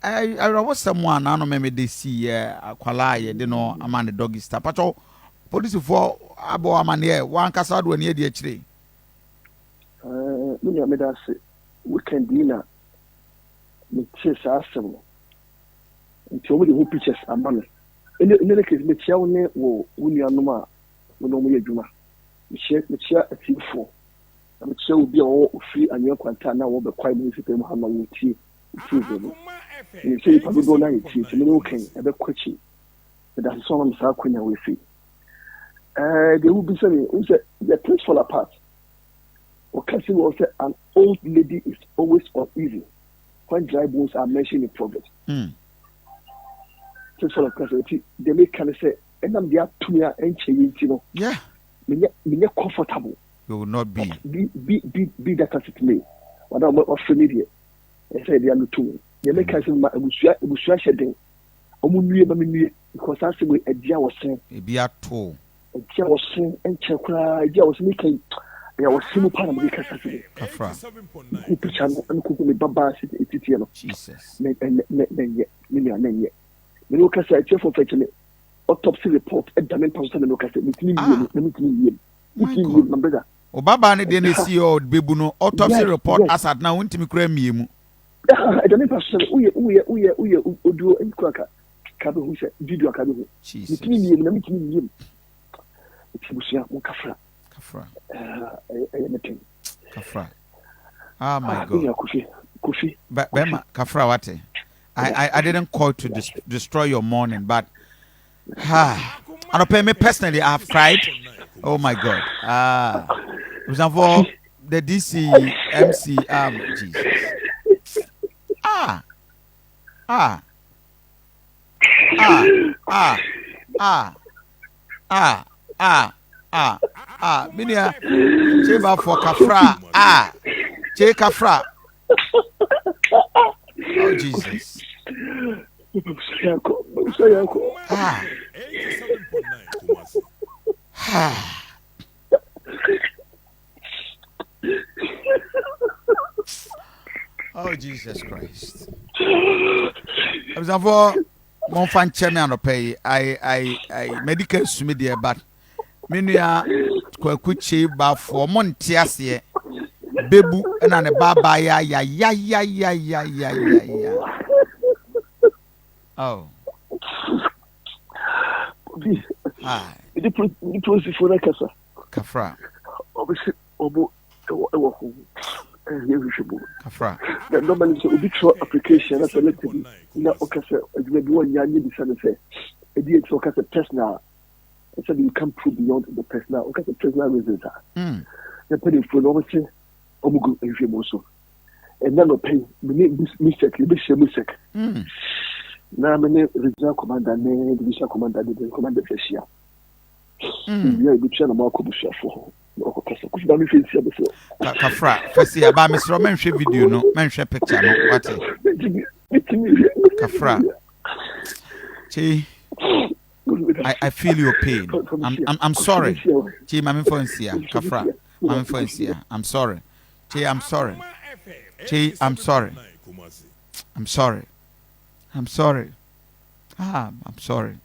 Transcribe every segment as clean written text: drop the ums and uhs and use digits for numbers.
I was someone I know maybe they see kwala ye de no ama the doggy star. Pacho police for abo amane one kasa do ne de chire. Me me da se weekend dinner. Me chase asem. Nti omo de who pictures amane. In the case me chia woni wo nuanom a wo no mo ye dwuma. Me chia atifo. Me chia obi a wo free anyo kwanta na wo Bekwai MCE mu ha na wo tie. You say if I go now, it's okay. I bet quickly. That's all I'm saying. We see. They will be saying, the things fall apart. Occasion will say an old lady is always uneasy when dry bones are mentioned in progress. Things fall apart. They make kind of say, and I'm there to me and change, you know. Yeah. Me comfortable. You will not be. Be that as it may. What I'm familiar. I say they are not too. They make us a shedding. Because I say a dear was saying, a be at all. A dear was saying, and Chakra, a dear was making. I was simple part of the Cassati. Kafra. And cooking Baba City. Jesus. And yet. The local side for fetching autopsy report at the main person and look at it. My brother. Baba ne de see o bebuno autopsy report as at now won't me kra miemu. I don't know Odo and Kwaka Kabu who said video Kabu. Jesus. It's me. Kafra. Kafra. Ah, my God. Kufi. But Bema Kafra wate. I didn't call to destroy your morning, but and pay me personally, I have cried. Oh my God. For the DC MC Jesus. Minia Cheba for Kafra. Che Kafra. Oh Jesus. Oh Jesus Christ. For mon fan chairman pay I medical sumi there but menua Kwaku Kyei Baffour montiase bebu na ne baba ya. Oh. It was for the Casa. Kafra. Obviously, Kafra. The normally so obituary application as elected. Now, okay, sir, maybe 1 year need to say. It is okay, personal. I said you can't prove beyond the personal. Okay, the personal reasons are. The penny for obviously, Omugu and Fimoso. And then pay mistake. Now, my regional commander, division commander, the commander Fessia. We are between a Marco Busha for. Kafra, first year about Miss Roman video, no, mention picture, no, what? Kafra. I feel your pain. I'm sorry. Chi, Mammy Fonsia, Kafra, Mammy Fonsia. I'm sorry. Chi, I'm sorry. Chi, I'm sorry. I'm sorry. I'm sorry. I'm sorry.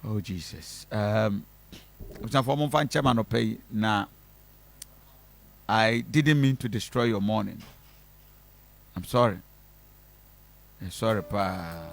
Oh Jesus. For fan chairman of pay now. I didn't mean to destroy your morning. I'm sorry. I'm sorry, pa.